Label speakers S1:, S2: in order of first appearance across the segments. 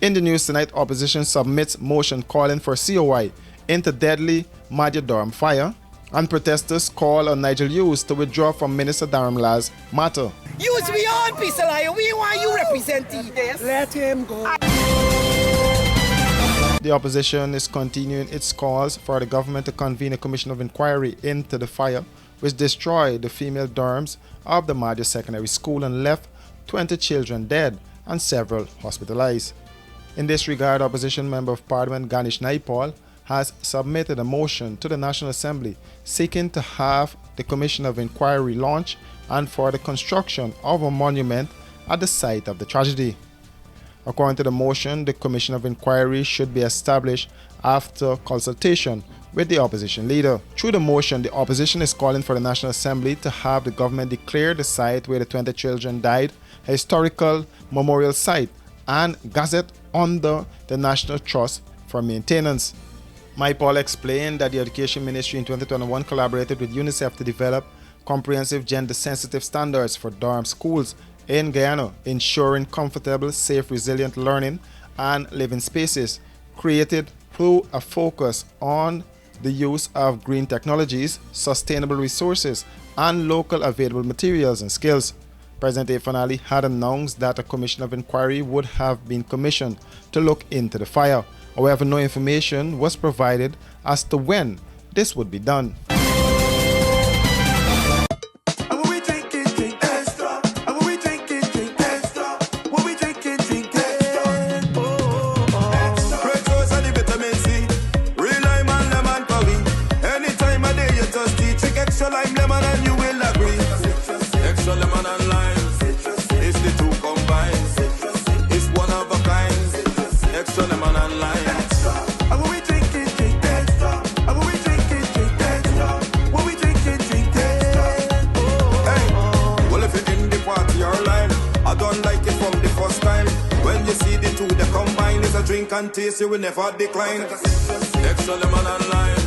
S1: In the news tonight, opposition submits motion calling for COI into deadly Madhya Durham fire, and protesters call on Nigel Hughes to withdraw from Minister Dharamlala's matter.
S2: Use we on peace alliance. We want you representing this. Let him go.
S1: The opposition is continuing its calls for the government to convene a commission of inquiry into the fire which destroyed the female dorms of the Madhya Secondary School and left 20 children dead and several hospitalized. In this regard, opposition member of parliament Ganesh Naipaul has submitted a motion to the National Assembly seeking to have the commission of inquiry launched and for the construction of a monument at the site of the tragedy. According to the motion, the commission of inquiry should be established after consultation with the opposition leader. Through the motion, the opposition is calling for the National Assembly to have the government declare the site where the 20 children died a historical memorial site and gazette under the National Trust for maintenance. Naipaul explained that the Education Ministry in 2021 collaborated with UNICEF to develop comprehensive gender-sensitive standards for dorm schools in Guyana, ensuring comfortable, safe, resilient learning and living spaces, created through a focus on the use of green technologies, sustainable resources, and local available materials and skills. President Irfaan Ali had announced that a commission of inquiry would have been commissioned to look into the fire. However, no information was provided as to when this would be done.
S3: Drink and taste, you will never decline. Extra lemon and lime.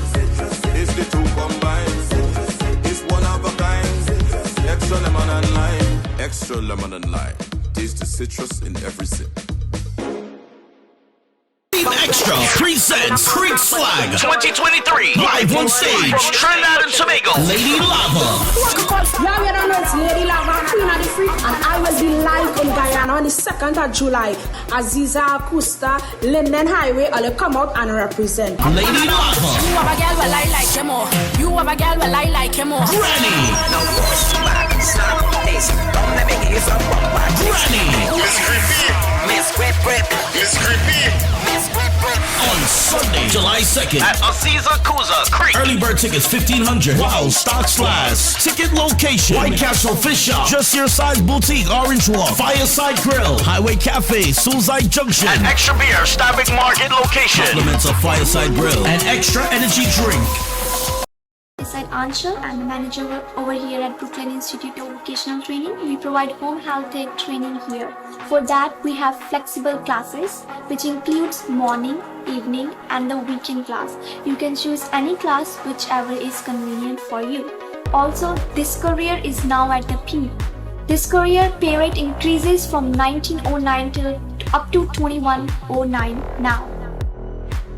S3: It's the two combined. It's one of a kind. Extra lemon and lime. Extra lemon and lime. Taste the citrus in every sip.
S4: Extra presents Creek Swag 2023 live on stage from Trinidad and Tobago. Lady Lava.
S5: Yeah, we don't know it's Lady Lava, Queen of the Freak, and I will be live in Guyana on the 2nd of July. Aziza, Kusta, Linden Highway, I'll come out and represent.
S4: Lady Lava.
S6: You have a girl well I like him more. You have a girl well I like him more.
S4: Granny. Granny.
S2: Miss Grip.
S4: On Sunday, July 2nd
S7: at Aziza Kuza Creek.
S4: Early bird tickets $1,500 while stocks last. Ticket location: White Castle Fish Shop, Just Your Size Boutique, Orange Walk, Fireside Grill, Highway Cafe, Suicide Junction,
S7: and Extra Beer Stabic Market location.
S4: Compliments of Fireside Grill and Extra Energy Drink.
S8: I'm Ansha. I'm the manager over here at Brooklyn Institute of Vocational Training. We provide home health aid training here. For that, we have flexible classes, which includes morning, evening, and the weekend class. You can choose any class, whichever is convenient for you. Also, this career is now at the peak. This career pay rate increases from 1909 till up to 2109 now.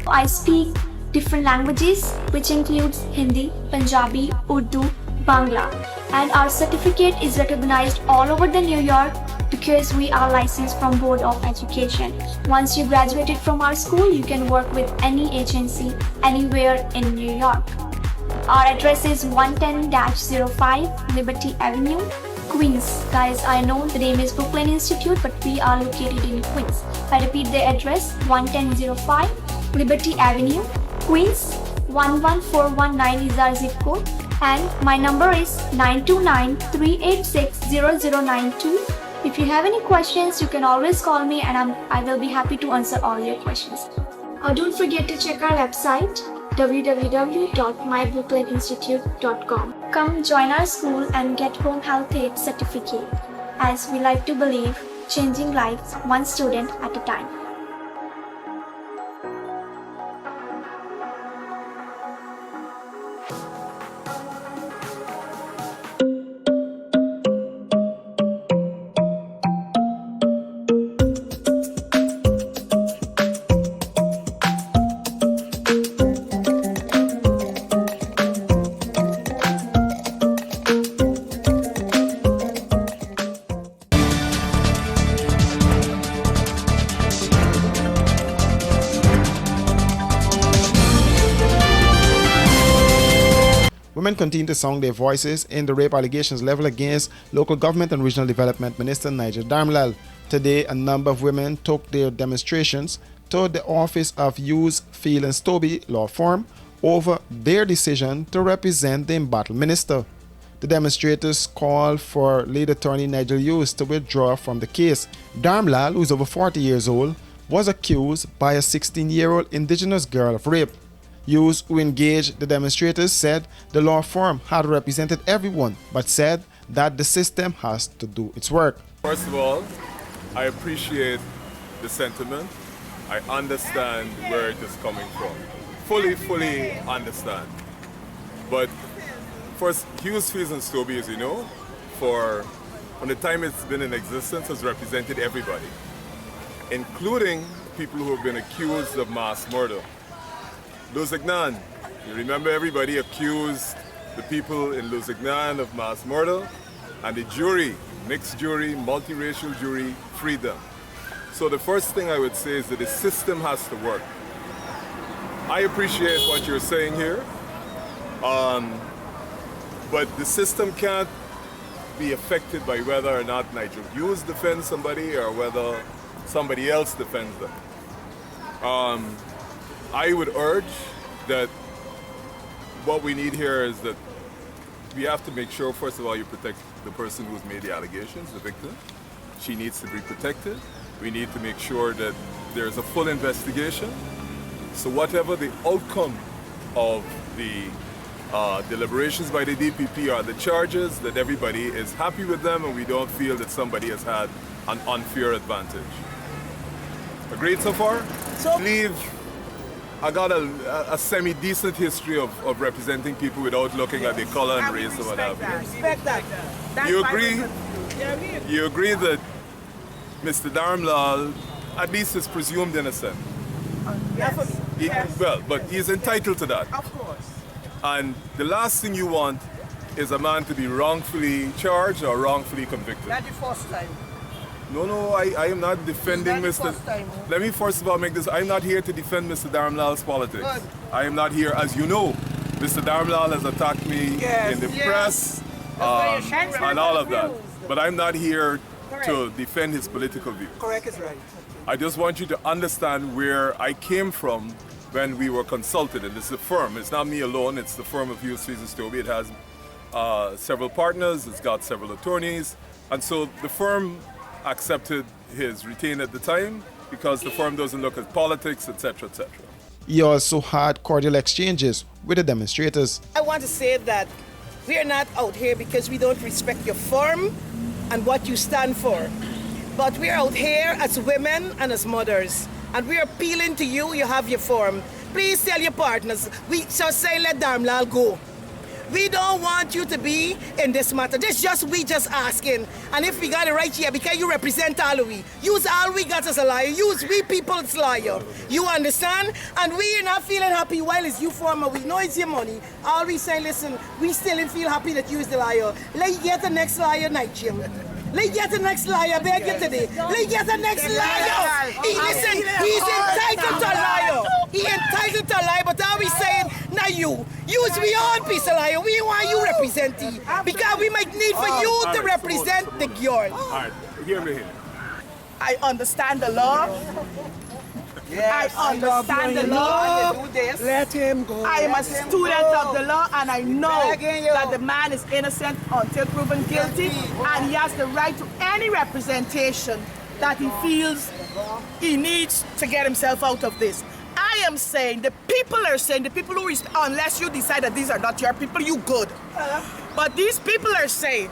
S8: I speak different languages, which includes Hindi, Punjabi, Urdu, Bangla, and our certificate is recognized all over the New York because we are licensed from Board of Education. Once you graduated from our school, you can work with any agency anywhere in New York. Our address is 110-05 Liberty Avenue, Queens. Guys, I know the name is Brooklyn Institute, but we are located in Queens. I repeat the address, 110-05 Liberty Avenue, Queens. 11419 is our zip code, and my number is 929-386-0092. If you have any questions, you can always call me, and I will be happy to answer all your questions. Don't forget to check our website www.myBrooklyninstitute.com. Come join our school and get home health aid certificate, as we like to believe changing lives one student at a time.
S1: government continue to sound their voices in the rape allegations leveled against local government and regional development minister Nigel Darmlal. Today, a number of women took their demonstrations to the office of Hughes, Field and Stobie law firm over their decision to represent the embattled minister. The demonstrators called for lead attorney Nigel Hughes to withdraw from the case. Darmlal, who is over 40 years old, was accused by a 16-year-old indigenous girl of rape. Hughes, who engaged the demonstrators, said the law firm had represented everyone, but said that the system has to do its work.
S9: First of all, I appreciate the sentiment. I understand where it is coming from. Fully understand. But first, Hughes, Fields and Stobie, as you know, from the time it's been in existence, has represented everybody, including people who have been accused of mass murder. Lusignan, you remember everybody accused the people in Lusignan of mass murder, and the jury, mixed jury, multiracial jury, freed them. So the first thing I would say is that the system has to work. I appreciate what you're saying here, but the system can't be affected by whether or not Nigel Hughes defends somebody or whether somebody else defends them. I would urge that what we need here is that we have to make sure, first of all, you protect the person who's made the allegations, the victim. She needs to be protected. We need to make sure that there's a full investigation. So whatever the outcome of the deliberations by the DPP are the charges, that everybody is happy with them and we don't feel that somebody has had an unfair advantage. Agreed so far?
S2: So,
S9: I got a semi-decent history of representing people without looking at the color and race or what have you.
S2: Respect that.
S9: You agree? You agree that Mr. Darmlal at least is presumed innocent?
S2: Yes.
S9: Well, but he's entitled to that.
S2: Of course.
S9: And the last thing you want is a man to be wrongfully charged or wrongfully convicted.
S2: That's the first time.
S9: No, I am not defending Mr. Let me first of all make this, I'm not here to defend Mr. Darmlal's politics.
S2: Good.
S9: I am not here, as you know, Mr. Darmlal has attacked me in the press and all of that. But I'm not here to defend his political views.
S2: Correct is right.
S9: I just want you to understand where I came from when we were consulted. And it's the firm, it's not me alone, it's the firm of Hughes, Fields and Stobie. It has several partners, it's got several attorneys. And so the firm accepted his retainer at the time because the firm doesn't look at politics, etc., etc.
S1: He also had cordial exchanges with the demonstrators.
S2: I want to say that we are not out here because we don't respect your firm and what you stand for. But we are out here as women and as mothers. And we are appealing to you, you have your firm. Please tell your partners, we shall say let Darmlal go. We don't want you to be in this matter. We just asking. And if we got it right here, because you represent all we. Use all we got as a liar. Use we people's liar. You understand? And we are not feeling happy while it's you former. We know it's your money. All we say, listen, we still don't feel happy that you is the liar. Let you get the next liar night, Jim. Let you get the next liar, beg you today. Let you get the next liar. Listen, he's entitled to a liar. He entitled to a liar, but are we saying, now you. Use we own piece of liar. We want you represent you. Because we might need for you to represent the girl.
S9: All right, hear me here.
S2: I understand the law.
S10: Yes,
S2: I understand the law.
S10: Let him go.
S2: I am a student of the law and I know that the man is innocent until proven guilty and he has the right to any representation that he feels he needs to get himself out of this. I am saying, the people are saying, the people who respect, unless you decide that these are not your people, you good. But these people are saying,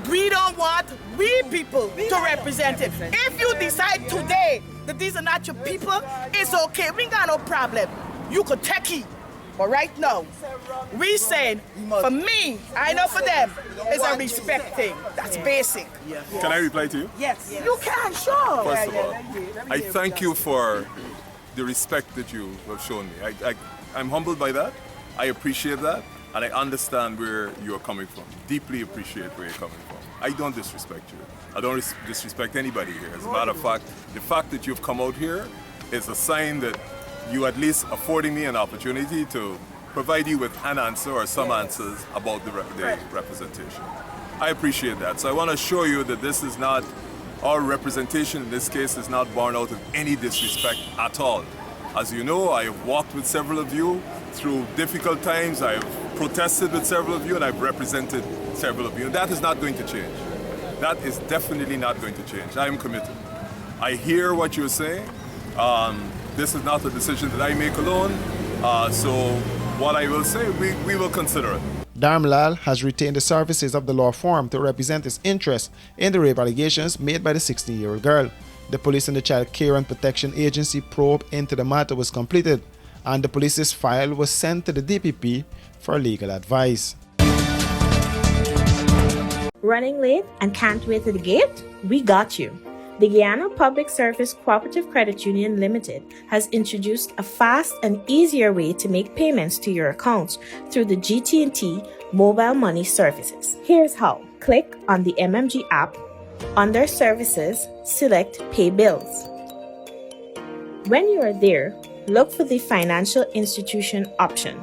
S2: we don't want we people to represent it. If you decide today that these are not your people, it's okay. We got no problem. You could take it. But right now, we saying, for me, I know for them, it's a respect thing. That's basic.
S9: Can I reply to you?
S2: Yes. You can, sure.
S9: First of all, I thank you for the respect that you have shown me. I'm humbled by that. I appreciate that. And I understand where you're coming from. Deeply appreciate where you're coming from. I don't disrespect you. I don't disrespect anybody here. As a matter of fact, the fact that you've come out here is a sign that you at least affording me an opportunity to provide you with an answer or some answers about the representation. I appreciate that. So I want to assure you that this is not, our representation in this case is not born out of any disrespect at all. As you know, I have walked with several of you through difficult times. I have protested with several of you, and I've represented several of you. And that is not going to change. That is definitely not going to change. I am committed. I hear what you're saying. This is not a decision that I make alone. So what I will say, we will consider it.
S1: Dharmlal has retained the services of the law firm to represent his interests in the rape allegations made by the 16-year-old girl. The police and the Child Care and Protection Agency probe into the matter was completed, and the police's file was sent to the DPP for legal advice.
S5: Running late and can't wait to the gate? We got you. The Guyana Public Service Cooperative Credit Union Limited has introduced a fast and easier way to make payments to your accounts through the GT&T mobile money services. Here's how. Click on the MMG app. Under Services, select Pay Bills. When you are there, look for the Financial Institution option.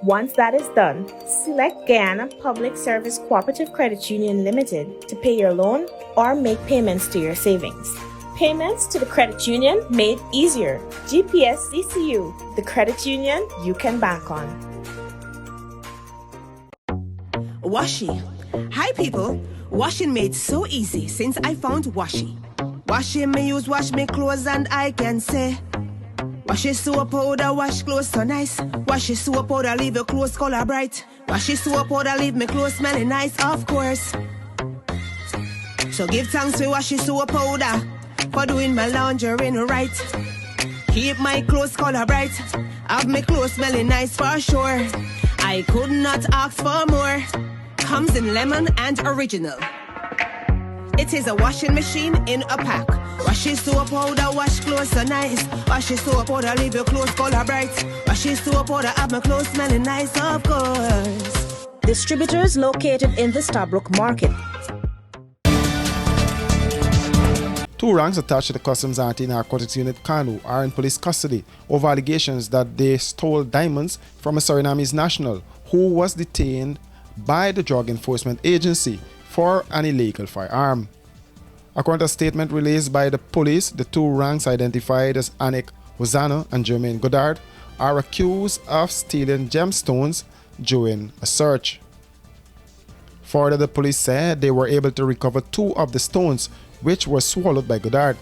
S5: Once that is done, select Guyana Public Service Cooperative Credit Union Limited to pay your loan or make payments to your savings. Payments to the credit union made easier. GPS CCU, the credit union you can bank on.
S10: Washi. Hi people. Washing made so easy since I found Washi. Washing me use wash me clothes and I can say wash it soap powder, wash clothes so nice. Wash it soap powder, leave your clothes color bright. Wash it soap powder, leave me clothes smelling nice, of course. So give thanks to wash it soap powder for doing my laundry right. Keep my clothes color bright, have my clothes smelling nice for sure. I could not ask for more. Comes in lemon and original. It is a washing machine in a pack. Wash it soap powder, wash clothes so nice. Wash it soap powder, leave your clothes color bright. Wash it soap powder, have my clothes smelling nice, of course.
S5: Distributors located in the Stabrook Market.
S1: 2 ranks attached to the Customs Anti-Narcotics Unit KANU are in police custody over allegations that they stole diamonds from a Surinamese national who was detained by the Drug Enforcement Agency for an illegal firearm. According to a statement released by the police, the 2 ranks identified as Anik Hosanna and Jermaine Goddard are accused of stealing gemstones during a search. Further, the police said they were able to recover 2 of the stones which were swallowed by Goddard.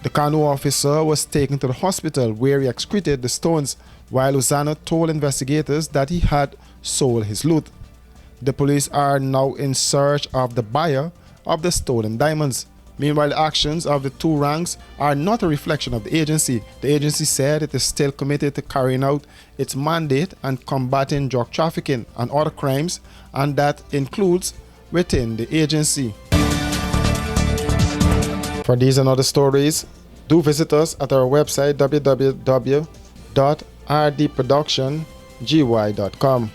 S1: The KANU officer was taken to the hospital where he excreted the stones, while Hosanna told investigators that he had sold his loot. The police are now in search of the buyer of the stolen diamonds. Meanwhile, the actions of the 2 ranks are not a reflection of the agency. The agency said it is still committed to carrying out its mandate and combating drug trafficking and other crimes, and that includes within the agency. For these and other stories, do visit us at our website www.rdproductiongy.com.